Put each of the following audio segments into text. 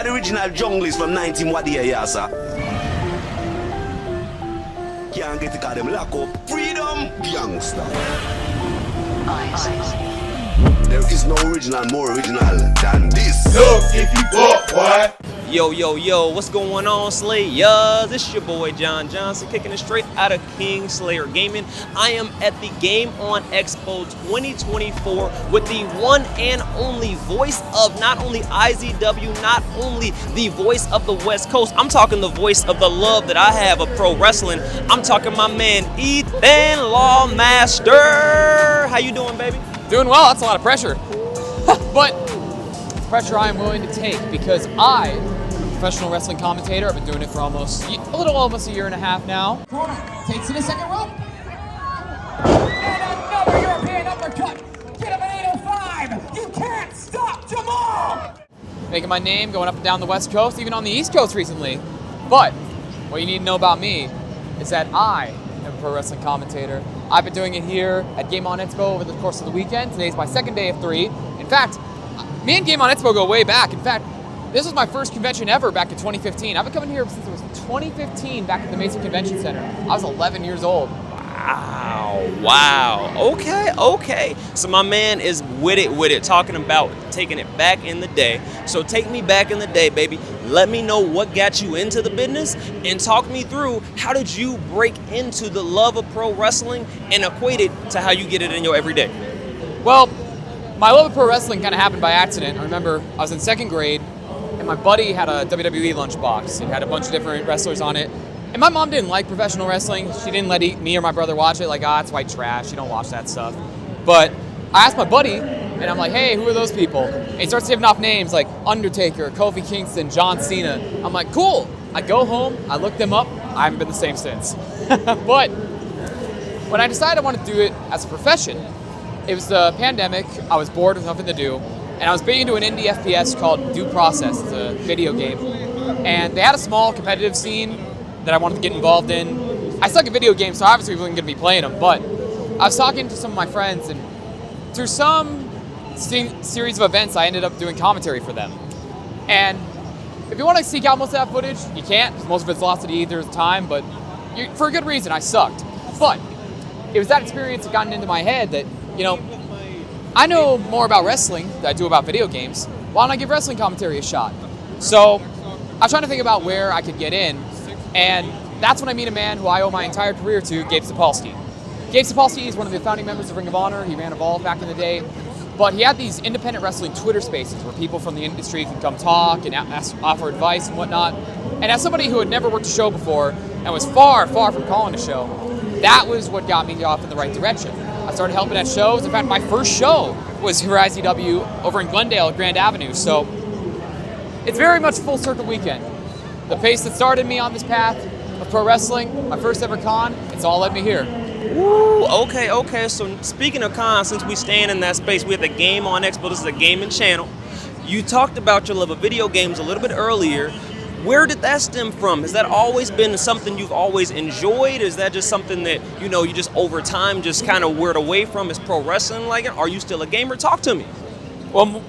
the original junglist from 19 what year, yeah, sir? Can't get to call them lock up. Freedom, youngster. There is no original more original than this. Look if you walk, boy. Yo, yo, yo, what's going on, Slayers? It's your boy, Jon Johnson, kicking it straight out of King Slayer Gaming. I am at the Game On Expo 2024 with the one and only voice of not only IZW, not only the voice of the West Coast, I'm talking the voice of the love that I have of pro wrestling. I'm talking my man, Ethan Lawmaster. How you doing, baby? Doing well. That's a lot of pressure. But pressure I am willing to take because I am a professional wrestling commentator. I've been doing it for almost a year and a half now. Corner takes to the second rope. And another European uppercut. Get him at 805. You can't stop Jamal. Making my name going up and down the West Coast, even on the East Coast recently. But what you need to know about me is that I am a pro wrestling commentator. I've been doing it here at Game On Expo over the course of the weekend. Today's my second day of 3. In fact, me and Game On Expo go way back. In fact, this was my first convention ever back in 2015. I've been coming here since it was 2015 back at the Mason Convention Center. I was 11 years old. Wow. Okay. So my man is with it, talking about taking it back in the day. So take me back in the day, baby. Let me know what got you into the business and talk me through how did you break into the love of pro wrestling and equate it to how you get it in your everyday. Well, my love of pro wrestling kind of happened by accident. I remember I was in 2nd grade and my buddy had a WWE lunchbox. It had a bunch of different wrestlers on it. And my mom didn't like professional wrestling. She didn't let me or my brother watch it. Like, it's white trash. You don't watch that stuff. But I asked my buddy, and I'm like, hey, who are those people? And he starts giving off names like Undertaker, Kofi Kingston, John Cena. I'm like, cool. I go home. I look them up. I haven't been the same since. But when I decided I wanted to do it as a profession, it was the pandemic. I was bored with nothing to do. And I was big into an indie FPS called Due Process. It's a video game. And they had a small competitive scene that I wanted to get involved in. I suck at video games, so obviously we weren't going to be playing them, but I was talking to some of my friends, and through some series of events, I ended up doing commentary for them. And if you want to seek out most of that footage, you can't, because most of it's lost to the ether of time, but for a good reason, I sucked. But it was that experience that got into my head that, I know more about wrestling than I do about video games. Why don't I give wrestling commentary a shot? So I was trying to think about where I could get in, and that's when I meet a man who I owe my entire career to, Gabe Sapolsky. Gabe Sapolsky is one of the founding members of Ring of Honor. He ran Evolve back in the day. But he had these independent wrestling Twitter spaces where people from the industry can come talk and offer advice and whatnot. And as somebody who had never worked a show before and was far, far from calling a show, that was what got me off in the right direction. I started helping at shows. In fact, my first show was for IZW over in Glendale at Grand Avenue. So it's very much full circle weekend. The pace that started me on this path of pro wrestling, my first ever con, it's all led me here. Woo, okay. So speaking of cons, since we stand in that space, we have the Game On Expo. This is a gaming channel. You talked about your love of video games a little bit earlier. Where did that stem from? Has that always been something you've always enjoyed? Is that just something that, you just over time just kind of whirred away from? Is pro wrestling like it? Are you still a gamer? Talk to me. Well,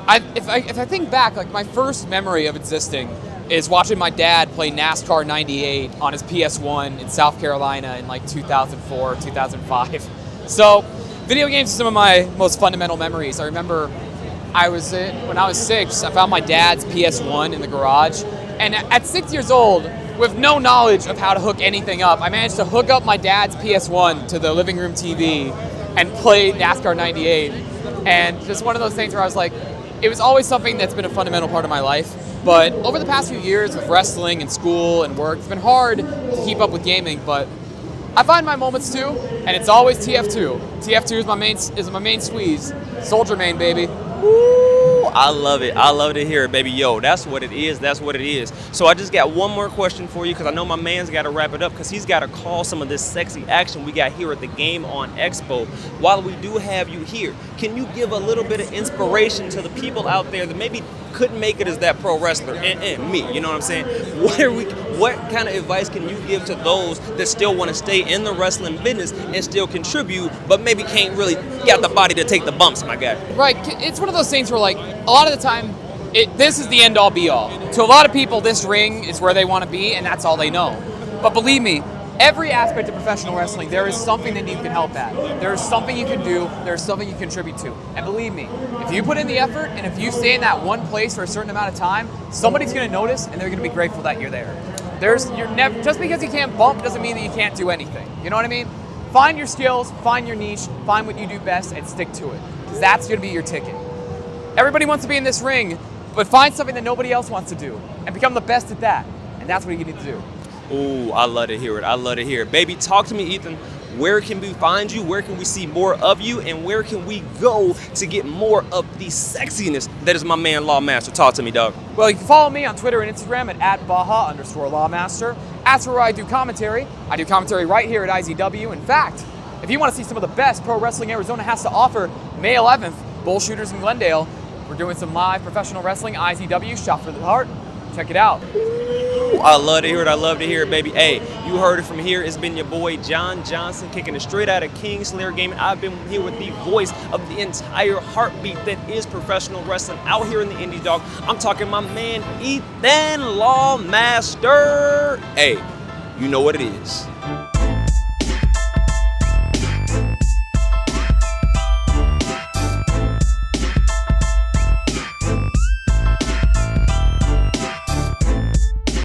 if I think back, like my first memory of existing is watching my dad play NASCAR 98 on his PS1 in South Carolina in like 2004, 2005. So video games are some of my most fundamental memories. I remember when I was 6, I found my dad's PS1 in the garage. And at 6 years old, with no knowledge of how to hook anything up, I managed to hook up my dad's PS1 to the living room TV and play NASCAR 98. And just one of those things where I was like, it was always something that's been a fundamental part of my life. But over the past few years with wrestling and school and work, it's been hard to keep up with gaming, but I find my moments too, and it's always TF2. TF2 is my main squeeze. Soldier main, baby. Woo, I love it. I love to hear it, baby. Yo, that's what it is. That's what it is. So I just got one more question for you because I know my man's got to wrap it up because he's got to call some of this sexy action we got here at the Game On Expo. While we do have you here, can you give a little bit of inspiration to the people out there that maybe couldn't make it as that pro wrestler and me, you know what I'm saying? What kind of advice can you give to those that still want to stay in the wrestling business and still contribute, but maybe can't really get the body to take the bumps, my guy? Right, it's one of those things where like a lot of the time This is the end all be all. To a lot of people, this ring is where they want to be, and that's all they know. But believe me, every aspect of professional wrestling, there is something that you can help at. There is something you can do. There is something you contribute to. And believe me, if you put in the effort, and if you stay in that one place for a certain amount of time, somebody's going to notice, and they're going to be grateful that you're there. Just because you can't bump doesn't mean that you can't do anything. You know what I mean? Find your skills, find your niche, find what you do best, and stick to it. Because that's going to be your ticket. Everybody wants to be in this ring, but find something that nobody else wants to do, and become the best at that. And that's what you need to do. Ooh, I love to hear it. I love to hear it. Baby, talk to me, Ethan. Where can we find you? Where can we see more of you? And where can we go to get more of the sexiness that is my man Lawmaster? Talk to me, dog. Well, you can follow me on Twitter and Instagram at @Baja_Lawmaster. That's where I do commentary. I do commentary right here at IZW. In fact, if you want to see some of the best pro wrestling Arizona has to offer, May 11th, Bull Shooters in Glendale, we're doing some live professional wrestling, IZW, Shot for the Heart. Check it out. I love to hear it. I love to hear it, baby. Hey, you heard it from here. It's been your boy, Jon Johnson, kicking it straight out of Kingslayer Gaming. I've been here with the voice of the entire heartbeat that is professional wrestling out here in the indie, dog. I'm talking my man, Ethan Lawmaster. Hey, you know what it is.